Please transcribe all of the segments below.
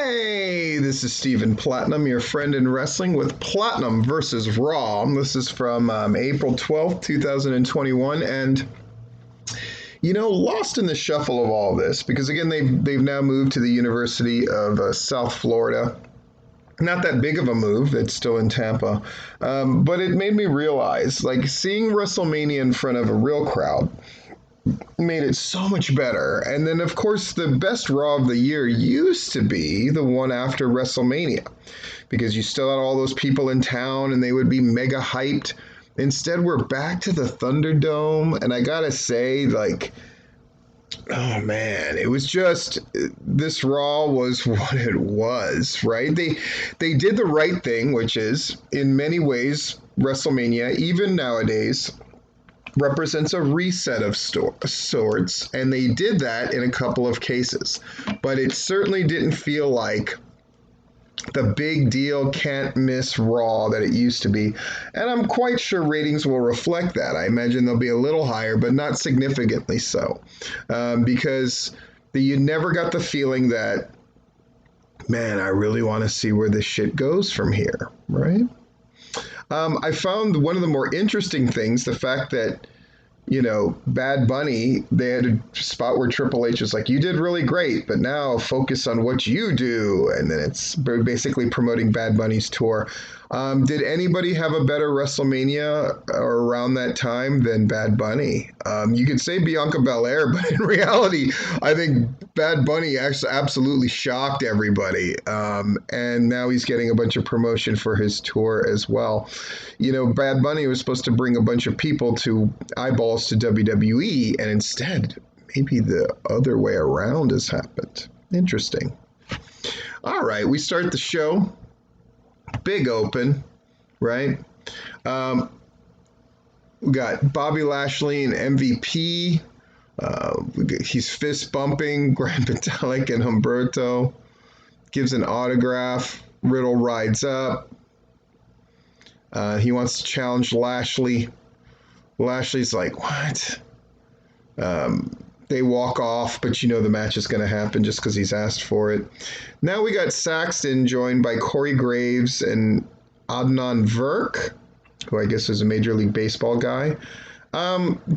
Hey, this is Steven Platinum, your friend in wrestling with Platinum versus Raw. This is from April 12th, 2021, and lost in the shuffle of all this because again they've now moved to the University of South Florida. Not that big of a move. It's still in Tampa, but it made me realize, like, seeing WrestleMania in front of a real crowd made it so much better. And then, of course, the best Raw of the year used to be the one after WrestleMania because you still had all those people in town and they would be mega hyped. Instead, we're back to the Thunderdome. And I gotta say, like, oh man, it was just, this Raw was what it was, right? They did the right thing, which is, in many ways, WrestleMania, even nowadays, represents a reset of sorts, and they did that in a couple of cases. But it certainly didn't feel like the big deal, can't miss Raw that it used to be. And I'm quite sure ratings will reflect that. I imagine they'll be a little higher, but not significantly so. Because you never got the feeling that, man, I really want to see where this shit goes from here, right? I found one of the more interesting things, the fact that, Bad Bunny, they had a spot where Triple H was like, you did really great, but now focus on what you do. And then it's basically promoting Bad Bunny's tour. Did anybody have a better WrestleMania around that time than Bad Bunny? You could say Bianca Belair, but in reality, I think Bad Bunny actually absolutely shocked everybody. And now he's getting a bunch of promotion for his tour as well. Bad Bunny was supposed to bring a bunch of people to eyeballs to WWE, and instead, maybe the other way around has happened. Interesting. All right, we start the show. Big open, right? We got Bobby Lashley and MVP. He's fist bumping Grand Metalik and Humberto. Gives an autograph. Riddle rides up. He wants to challenge Lashley. Lashley's like, what? They walk off, but the match is going to happen just because he's asked for it. Now we got Saxton joined by Corey Graves and Adnan Virk, who I guess is a Major League Baseball guy.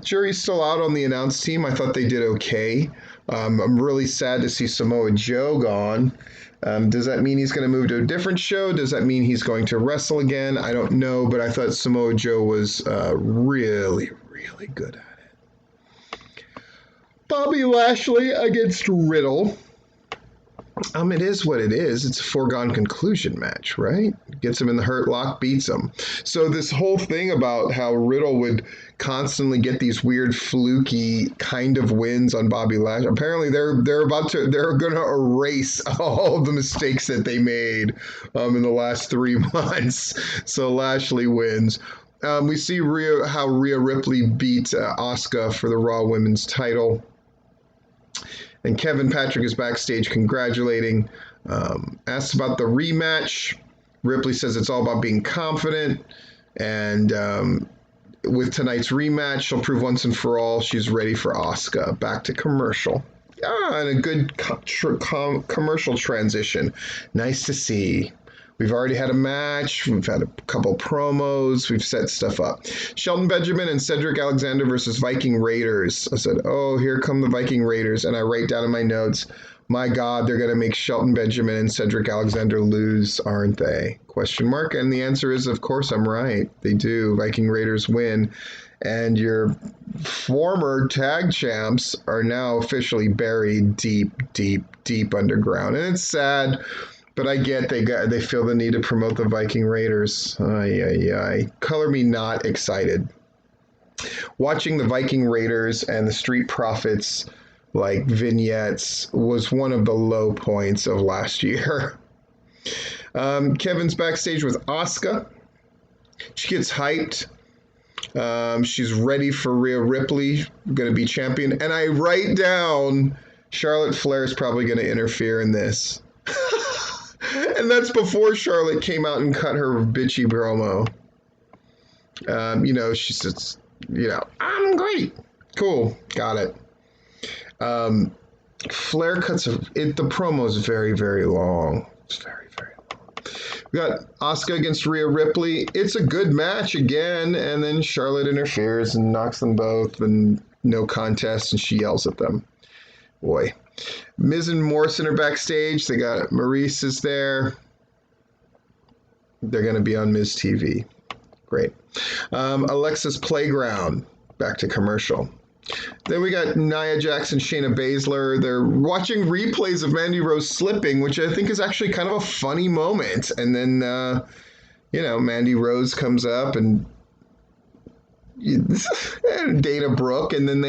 Jury's still out on the announce team. I thought they did okay. I'm really sad to see Samoa Joe gone. Does that mean he's going to move to a different show? Does that mean he's going to wrestle again? I don't know, but I thought Samoa Joe was really, really good at it. Bobby Lashley against Riddle. It is what it is. It's a foregone conclusion match, right? Gets him in the hurt lock, beats him. So this whole thing about how Riddle would constantly get these weird fluky kind of wins on Bobby Lashley. Apparently they're going to erase all of the mistakes that they made in the last 3 months. So Lashley wins. We see how Rhea Ripley beat Asuka for the Raw Women's title. And Kevin Patrick is backstage congratulating. Asks about the rematch. Ripley says it's all about being confident. And with tonight's rematch, she'll prove once and for all she's ready for Asuka. Back to commercial. And a good commercial transition. Nice to see. We've already had a match. We've had a couple promos. We've set stuff up. Shelton Benjamin and Cedric Alexander versus Viking Raiders. I said, oh, here come the Viking Raiders. And I write down in my notes, my God, they're going to make Shelton Benjamin and Cedric Alexander lose, aren't they? Question mark. And the answer is, of course, I'm right. They do. Viking Raiders win. And your former tag champs are now officially buried deep, deep, deep underground. And it's sad. But I get they feel the need to promote the Viking Raiders. Color me not excited. Watching the Viking Raiders and the Street Profits like vignettes was one of the low points of last year. Kevin's backstage with Asuka. She gets hyped. She's ready for Rhea Ripley, going to be champion. And I write down Charlotte Flair is probably going to interfere in this. And that's before Charlotte came out and cut her bitchy promo. She says, I'm great. Cool. Got it. Flair cuts it. The promo is very, very long. It's very, very long. We got Asuka against Rhea Ripley. It's a good match again, and then Charlotte interferes and knocks them both, and no contest, and she yells at them. Boy. Miz and Morrison are backstage. They got Maurice is there. They're going to be on Miz TV. Great. Alexa's Playground. Back to commercial. Then we got Nia Jax and Shayna Baszler. They're watching replays of Mandy Rose slipping, which I think is actually kind of a funny moment. And then, Mandy Rose comes up and Dana Brooke, and then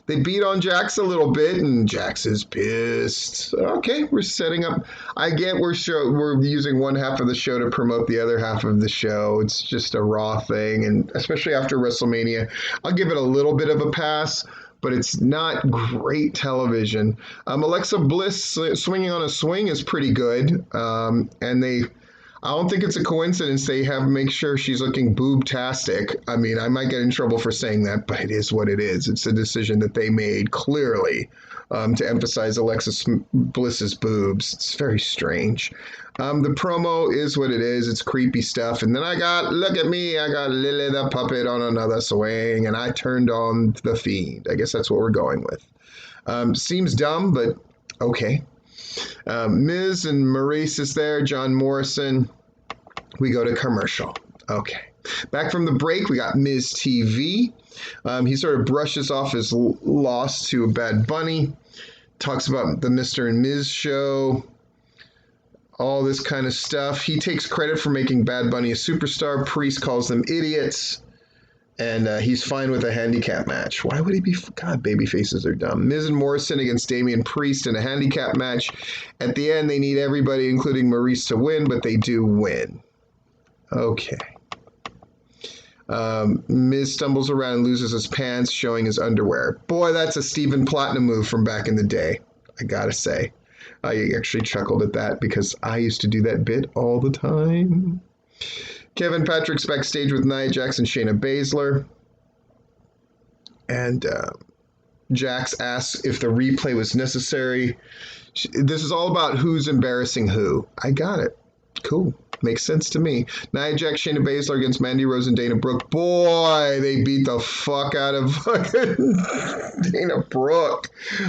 they beat on Jax a little bit, and Jax is pissed. Okay, we're setting up. I get we're using one half of the show to promote the other half of the show. It's just a Raw thing, and especially after WrestleMania, I'll give it a little bit of a pass, but it's not great television. Alexa Bliss swinging on a swing is pretty good, and I don't think it's a coincidence they make sure she's looking boob-tastic. I mean, I might get in trouble for saying that, but it is what it is. It's a decision that they made clearly to emphasize Alexa Bliss's boobs. It's very strange. The promo is what it is. It's creepy stuff. And then look at me, I got Lily the puppet on another swing, and I turned on the Fiend. I guess that's what we're going with. Seems dumb, but okay. Miz and Maurice is there, John Morrison. We go to commercial. Okay. Back from the break, we got Miz TV. He sort of brushes off his loss to Bad Bunny, talks about the Mr. and Miz show, all this kind of stuff. He takes credit for making Bad Bunny a superstar. Priest calls them idiots. And he's fine with a handicap match. Why would he be? God, baby faces are dumb. Miz and Morrison against Damian Priest in a handicap match. At the end, they need everybody, including Maurice, to win, but they do win. Okay. Miz stumbles around and loses his pants, showing his underwear. Boy, that's a Stephen Platinum move from back in the day, I gotta say. I actually chuckled at that because I used to do that bit all the time. Kevin Patrick's backstage with Nia Jax and Shayna Baszler. And Jax asks if the replay was necessary. This is all about who's embarrassing who. I got it. Cool. Makes sense to me. Nia Jax, Shayna Baszler against Mandy Rose and Dana Brooke. Boy, they beat the fuck out of fucking Dana Brooke.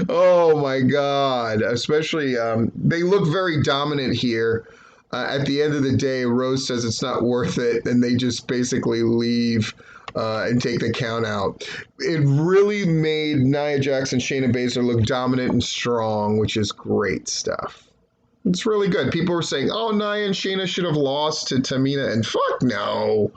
Oh my God. Especially, they look very dominant here. At the end of the day, Rose says it's not worth it, and they just basically leave and take the count out. It really made Nia Jax and Shayna Baszler look dominant and strong, which is great stuff. It's really good. People were saying, oh, Nia and Shayna should have lost to Tamina, and fuck no.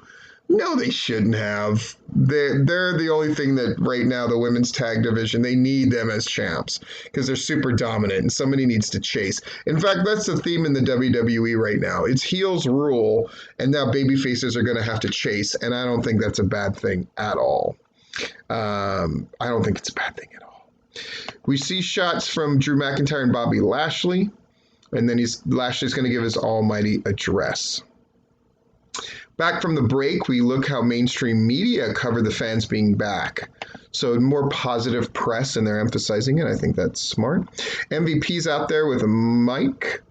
No, they shouldn't have. They're the only thing that right now, the women's tag division, they need them as champs because they're super dominant and somebody needs to chase. In fact, that's the theme in the WWE right now. It's heels rule, and now baby faces are going to have to chase, and I don't think that's a bad thing at all. I don't think it's a bad thing at all. We see shots from Drew McIntyre and Bobby Lashley, and then Lashley's going to give his almighty address. Back from the break, we look how mainstream media cover the fans being back. So more positive press, and they're emphasizing it. I think that's smart. MVP's out there with a mic.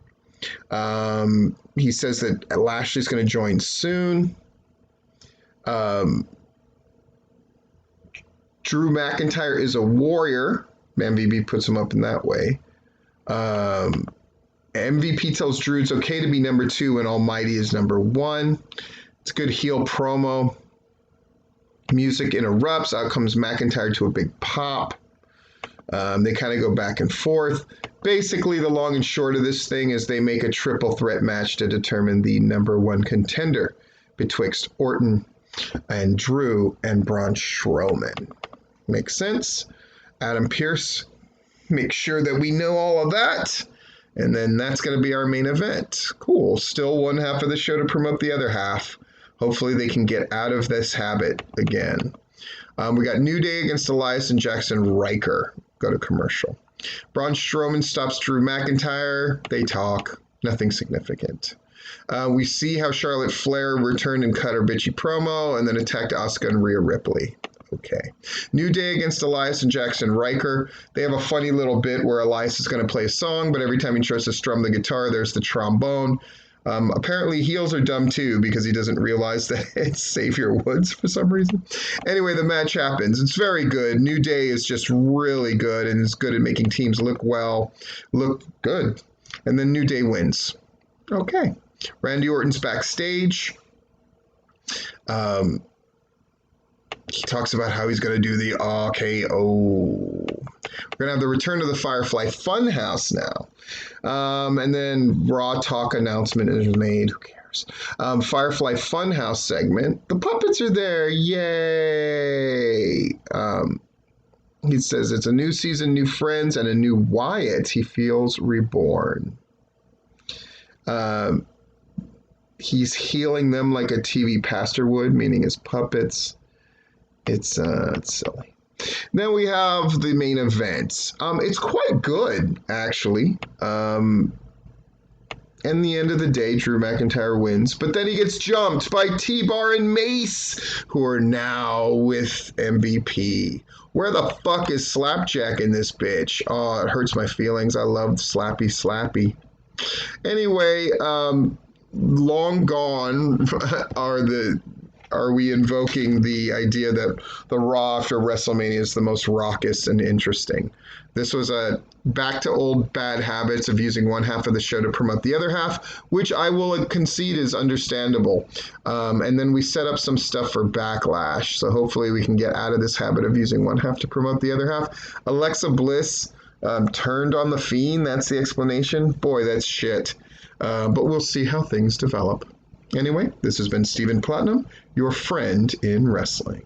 He says that Lashley's going to join soon. Drew McIntyre is a warrior. MVP puts him up in that way. MVP tells Drew it's okay to be number 2 and Almighty is number 1. It's a good heel promo. Music interrupts. Out comes McIntyre to a big pop. They kind of go back and forth. Basically, the long and short of this thing is they make a triple threat match to determine the number 1 contender betwixt Orton and Drew and Braun Strowman. Makes sense. Adam Pearce makes sure that we know all of that. And then that's going to be our main event. Cool. Still one half of the show to promote the other half. Hopefully they can get out of this habit again. We got New Day against Elias and Jackson Riker. Go to commercial. Braun Strowman stops Drew McIntyre. They talk. Nothing significant. We see how Charlotte Flair returned and cut her bitchy promo and then attacked Asuka and Rhea Ripley. Okay. New Day against Elias and Jackson Riker. They have a funny little bit where Elias is going to play a song, but every time he tries to strum the guitar, there's the trombone. Apparently, heels are dumb too because he doesn't realize that it's Xavier Woods for some reason. Anyway, the match happens. It's very good. New Day is just really good and is good at making teams look good. And then New Day wins. Okay. Randy Orton's backstage. He talks about how he's going to do the RKO. We're going to have the return of the Firefly Funhouse now. And then Raw Talk announcement is made. Who cares? Firefly Funhouse segment. The puppets are there. Yay! He says it's a new season, new friends, and a new Wyatt. He feels reborn. He's healing them like a TV pastor would, meaning his puppets. It's silly. Then we have the main event. It's quite good, actually. In the end of the day, Drew McIntyre wins, but then he gets jumped by T-Bar and Mace, who are now with MVP. Where the fuck is Slapjack in this bitch? Oh, it hurts my feelings. I love Slappy. Anyway, long gone are we invoking the idea that the Raw after WrestleMania is the most raucous and interesting. This was a back to old bad habits of using one half of the show to promote the other half, which I will concede is understandable. And then we set up some stuff for Backlash, so hopefully we can get out of this habit of using one half to promote the other half. Alexa Bliss turned on the Fiend, that's the explanation. Boy, that's shit. But we'll see how things develop. Anyway, this has been Stephen Platinum, your friend in wrestling.